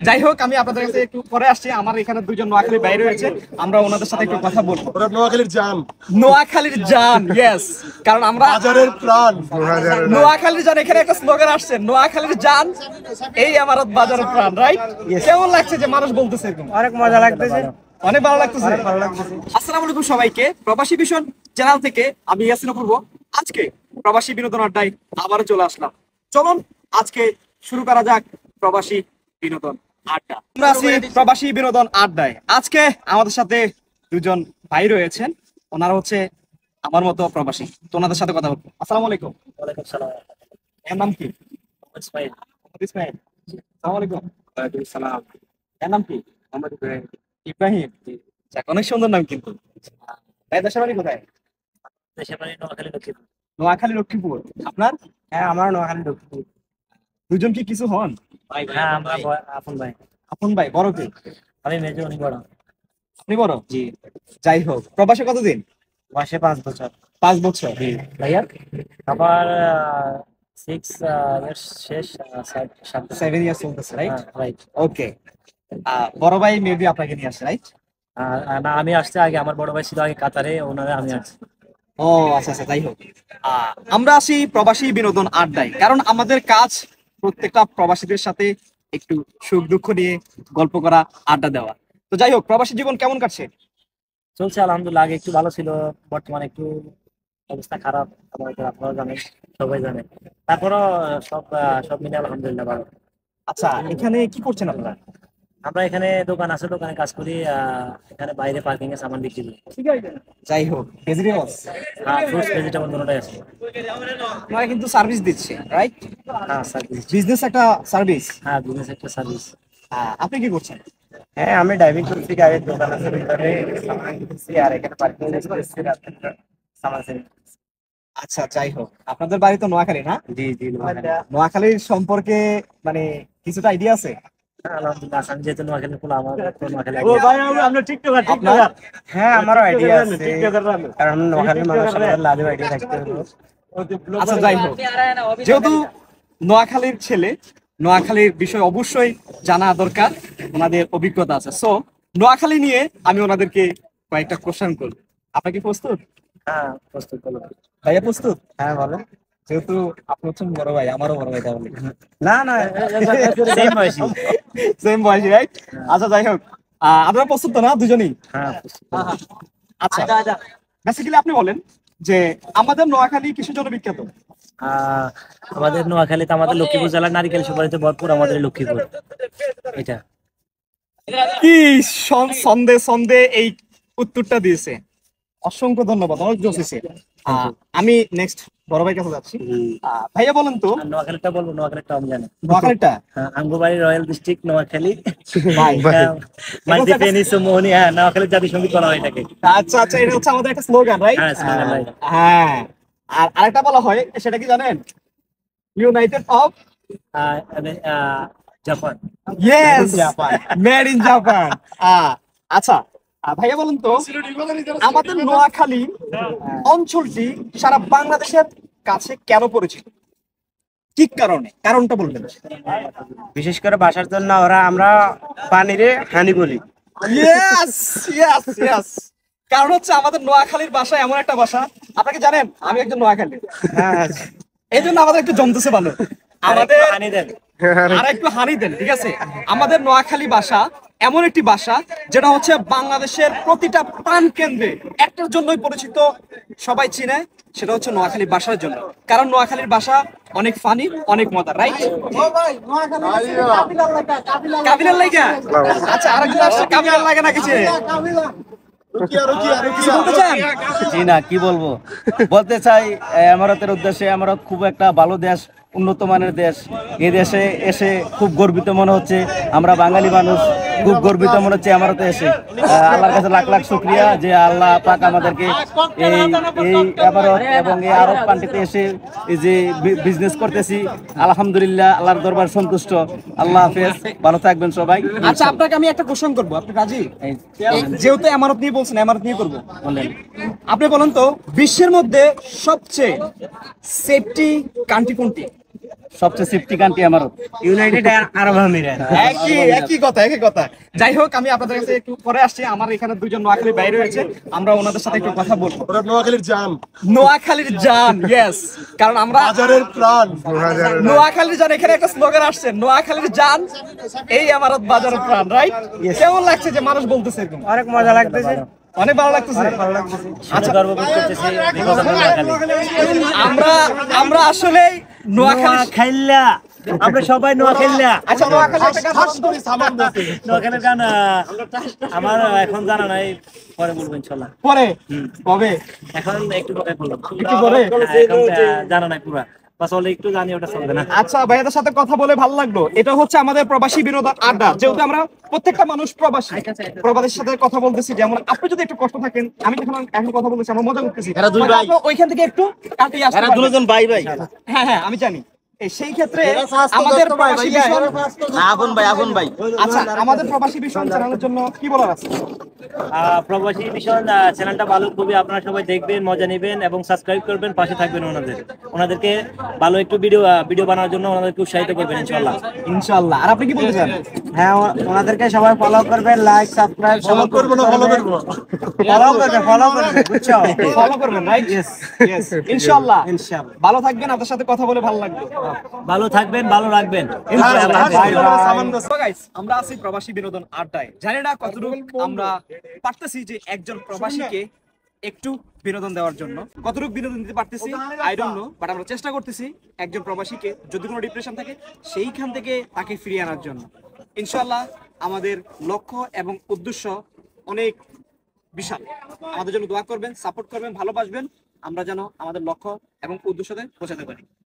যাই হোক, আমি আপনাদের কাছে একটু পরে আসছি। আমার এখানে দুজন নোয়াখালী বাইরে রয়েছে, আমরা ওনাদের সাথে একটু কথা বলবো। নোয়াখালীর জান, নোয়াখালীর জান, ইয়েস, কারণ আমরা বাজারের প্রাণ। নোয়াখালীর জান, এখানে একটা স্লোগান আসছে, নোয়াখালীর জান এই আমারত বাজারের প্রাণ, রাইট? কেমন লাগছে যে মানুষ বলতেছে এরকম? অনেক মজা লাগতেছে, অনেক ভালো লাগতেছে। আসসালামু আলাইকুম সবাইকে, প্রবাসী ভীষণ চ্যানেল থেকে আমি ইয়াসিন অপূর্ব। আজকে প্রবাসী বিনোদন আড্ডায় আবারও চলে আসলাম। চলুন আজকে শুরু করা যাক প্রবাসী বিনোদন আড্ডা। আমরা আছি প্রবাসী বিনোদন আড্ডায়। আজকে আমাদের সাথে দুজন ভাই রয়েছেন, ওনারা হচ্ছে আমার মতো প্রবাসী, তো ওনাদের সাথে কথা বলবো। আসসালামু আলাইকুম। ওয়ালাইকুম সালাম। এর নাম কি? ইসমাইল। ইসমাইল। আসসালামু আলাইকুম। ওয়ালাইকুম সালাম। এর নাম কি? মোহাম্মদ ইব্রাহিম। ইব্রাহিম। যাক, অনেক সুন্দর নাম কিন্তু। ভাই দেশের বাড়ি কোথায়? দেশের বাড়ি নোয়াখালী লক্ষ্মীপুর। নোয়াখালী লক্ষ্মীপুর। আপনার? হ্যাঁ, আমার নোয়াখালী লক্ষ্মীপুর। দুজন কি কিছু হন? হ্যাঁ, আমরা আপন ভাই। আপন ভাই। বড় কি? আমি মেজো, উনি বড়। আপনি বড়? জি। যাই হোক, প্রবাসে কতদিন? বয়সে 5 বছর। 5 বছর। ভাইয়া? আবার 6 ইয়ার্স শেষ, 7 ইয়ার্স চলতেছে, রাইট? রাইট। ওকে। বড় ভাই মেবি আপনাকে নিয়ে আসছে, রাইট? না, আমি আসছি আগে। আমার বড় ভাই ছিল আগে কাতারে, ওনারে আমি আসছি। ও আচ্ছা আচ্ছা, যাই হোক। আমরা আসি প্রবাসী বিনোদন আড্ডায়, কারণ আমাদের কাজ প্রত্যেকটা প্রবাসীদের সাথে একটু সুখ দুঃখ নিয়ে গল্প করা, আড্ডা দেওয়া। তো যাই হোক, প্রবাসী জীবন কেমন কাটছে? চলছে আলহামদুলিল্লাহ। আগে একটু ভালো ছিল, বর্তমানে একটু অবস্থা খারাপ। আপনারা জানেন, সবাই জানে। তারপরও সব মিলে আলহামদুলিল্লাহ ভালো। আচ্ছা, এখানে কি করছেন আপনারা? আমরা এখানে দোকান আছে, দোকানে কাজ করি। এখানে বাইরে পার্কিং এ সামান বিক্রি করি। যাই হোক, ভেজিটেবলস, ফ্রুটস, ভেজিটেবল দুটোটাই আছে। আপনারা কিন্তু সার্ভিস দিচ্ছে, রাইট? হ্যাঁ, সার্ভিস। বিজনেস একটা সার্ভিস। হ্যাঁ, বিজনেস একটা সার্ভিস। আপনি কি করছেন? হ্যাঁ, আমি ড্রাইভিং করছি, গাড়ির দোকান আছে ভিতরে, সামান কিনছি, আর এখানে পার্কিং এ করছি, সামান সেল। আচ্ছা, যাই হোক, আপনাদের বাড়ি তো নোয়াখালী, না? জি জি। নোয়াখালীর সম্পর্কে মানে কিছুটা আইডিয়া আছে? আলহামদুলিল্লাহ, আমি যেহেতু নোয়াখালী ফুল, আমার তো নোয়াখালী। ও ভাই, আমরা টিকটকার। হ্যাঁ, আমারও আইডিয়া আছে, কারণ নোয়াখালীর মানুষ আমাদের লাভের আইডিয়া থাকতে হবে। আচ্ছা, যাই হোক, যেহেতু নোয়াখালীর ছেলে, নোয়াখালীর বিষয় অবশ্যই জানা দরকার, ওনাদের অভিজ্ঞতা আছে। সো নোয়াখালী নিয়ে আমি ওনাদেরকে কয়েকটা কোশ্চেন করব। আপনাকে প্রস্তুত? হ্যাঁ, প্রস্তুত করো। ভাইয়া প্রস্তুত? হ্যাঁ, বলো। যেহেতু আপনি হচ্ছেন বড় ভাই, আমারও বড় ভাই, তাহলে না না, সেম বয়সী। সেম বয়সী, রাইট? আচ্ছা, যাই হোক, আপনারা প্রস্তুত তো না দুজনেই? হ্যাঁ, আচ্ছা, বেসিক্যালি আপনি বলেন যে আমাদের নোয়াখালী কিসের জন্য বিখ্যাত? আমাদের নোয়াখালীতে, আমাদের লক্ষ্মীপুর জেলার নারিকেল সুপারিতে ভরপুর আমাদের লক্ষ্মীপুর। এটা কি সন্দেহ সন্দেহ এই উত্তরটা দিয়েছে, অসংখ্য ধন্যবাদ, অনেক জোশ হয়েছে। আমি নেক্সট বড় ভাইয়ের কাছে যাচ্ছি। ভাইয়া বলেন তো, নোয়াখালীটা বলবো। নোয়াখালীটা আমি জানি। নোয়াখালীটা আঙ্গুবাড়ি রয়্যাল ডিস্ট্রিক্ট, নোয়াখালী। ভাই, মাঝে ফেনী সুমোহনী। হ্যাঁ, নোয়াখালী জাতীয় সঙ্গীত বলা হয় এটাকে। আচ্ছা আচ্ছা, এটা হচ্ছে আমাদের একটা স্লোগান, রাইট? হ্যাঁ, স্লোগান, রাইট। হ্যাঁ, আর আরেকটা বলা হয়, সেটা কি জানেন? United of Japan. Yes, made in Japan. আচ্ছা, ভাইয়া বলুন তো, আমাদের নোয়াখালী অঞ্চলটি সারা বাংলাদেশের কাছে কেন পরিচিত? কি কারণে? কারণটা বলবেন। বিশেষ করে বাসার জন্য আমরা পানিরে হানি বলি। ইয়েস ইয়েস ইয়েস, কারণ হচ্ছে আমাদের নোয়াখালীর ভাষা এমন একটা ভাষা, আপনাকে জানেন আমি একজন নোয়াখালী, এই জন্য আমাদের একটু জমতেছে ভালো। আমাদের হানি দেন, আর একটু হানি দেন, ঠিক আছে? আমাদের নোয়াখালী ভাষা এমন একটি ভাষা যেটা হচ্ছে বাংলাদেশের প্রতিটা প্রাণ কেন্দ্রে একটার জন্যই পরিচিত, সবাই চিনে, সেটা হচ্ছে নোয়াখালী ভাষার জন্য। কারণ নোয়াখালীর ভাষা অনেক ফানি, অনেক মজার, রাইট? কাবিলার লাগা? আচ্ছা, আরেকজন আসছে, কাবিলার লাগে না কিছু? জি না, কি বলবো, বলতে চাই এমারতের উদ্দেশ্যে, এমারত খুব একটা ভালো দেশ, উন্নত মানের দেশ। এই দেশে এসে খুব গর্বিত মনে হচ্ছে, আমরা বাঙালি মানুষ খুব গর্বিত মনে হচ্ছে এমারতে এসে। আল্লাহর কাছে লাখ লাখ শুকরিয়া যে আল্লাহ পাক আমাদেরকে এই এমারত এবং এই আরব কান্ট্রিতে এসে এই যে বিজনেস করতেছি, আলহামদুলিল্লাহ, আল্লাহর দরবার সন্তুষ্ট। আল্লাহ হাফেজ, ভালো থাকবেন সবাই। আচ্ছা, আপনাকে আমি একটা কোশ্চেন করবো, আপনি রাজি? যেহেতু এমারত নিয়ে বলছেন, এমারত নিয়ে করবো, বলেন। আপনি বলেন তো, বিশ্বের মধ্যে সবচেয়ে সেফটি কান্ট্রি কোনটি? সবচেয়ে সেফটি কান্ট্রি আমারত। ইউনাইটেড আরব আমিরাত। একই কথা। যাই হোক, আমি আপনাদের কাছে একটু পরে আসছি। আমার এখানে দুজন নোয়াখালী বাইরে রয়েছে, আমরা ওনাদের সাথে একটু কথা বলবো। ওরা নোয়াখালীর জান, নোয়াখালীর জান, ইয়েস, কারণ আমরা বাজারের প্রাণ। নোয়াখালীর জান, এখানে একটা স্লোগান আসছে, নোয়াখালীর জান এই আমারত বাজারের প্রাণ, রাইট? কেমন লাগছে যে মানুষ বলতেছে এরকম? অনেক মজা লাগতেছে, অনেক ভালো লাগতেছে। আচ্ছা, গর্ববোধ করতেছি because of নোয়াখালী। আমরা আসলে নোয়াখালী, নোয়াখাইল্লা, আমরা সবাই নোয়াখাইল্লা। আচ্ছা নোয়াখালী একটা গান ঠাস করে সামান দিছে। নোয়াখালীর গান আমার এখন জানা নাই, পরে বলবো ইনশাল্লাহ। পরে কবে? এখন একটু পরে বলবো, একটু পরে? এখন জানা নাই পুরা, বাস অল একটু জানি, ওটা চলবে না। আচ্ছা, ভাইয়াদের সাথে কথা বলে ভালো লাগলো। এটা হচ্ছে আমাদের প্রবাসী বিনোদন আড্ডা, যেহেতু আমরা প্রত্যেকটা মানুষ প্রবাসীর সাথে কথা বলতেছি। যেমন আপনি যদি একটু কষ্ট থাকেন, আমি এখন কথা বলতেছি, আমরা মজা করতেছি, এরা দুই ভাই। আপনি ওইখান থেকে একটু কাটিয়ে আসতে এরা পারবেন। দুজন ভাই। হ্যাঁ, আমি জানি। সেই ক্ষেত্রে আমাদের প্রবাসী ভীষণ, আগুন ভাই। আচ্ছা, আমাদের প্রবাসী ভীষণ চ্যানেলের জন্য কি বলার আছে? প্রবাসী ভীষণ চ্যানেলটা ভালো, খুবই আপনারা সবাই দেখবেন, মজা নেবেন এবং সাবস্ক্রাইব করবেন, পাশে থাকবেন ওনাদেরকে ভালো একটু ভিডিও বানানোর জন্য ওনাদেরকে উৎসাহিত করবেন ইনশাআল্লাহ। আর আপনি কি বলতে চান? হ্যাঁ, ওনাদেরকে সবাই ফলো করবেন, লাইক সাবস্ক্রাইব ফলো করবো না, ফলো করবো। ফলো করবেন, বুঝছো? ফলো করবেন, রাইট? ইয়েস, ইনশাআল্লাহ। ভালো থাকবেন, আপনার সাথে কথা বলে ভালো লাগলো। ভালো থাকবেন, ভালো রাখবেন। So guys, আমরা আছি প্রবাসী বিনোদন আড্ডায়। জানি না কতটুকু আমরা পারতেছি যে একজন প্রবাসীকে একটু বিনোদন দেওয়ার জন্য, কতটুকু বিনোদন দিতে পারতেছি আই ডোন্ট নো, বাট আমরা চেষ্টা করতেছি একজন প্রবাসীকে যদি কোনো ডিপ্রেশন থাকে সেইখান থেকে তাকে ফিরিয়ে আনার জন্য। ইনশাআল্লাহ আমাদের লক্ষ্য এবং উদ্দেশ্য অনেক বিশাল। আমাদের জন্য দোয়া করবেন, সাপোর্ট করবেন, ভালোবাসবেন, আমরা যেন আমাদের লক্ষ্য এবং উদ্দেশ্যতে পৌঁছাতে পারি।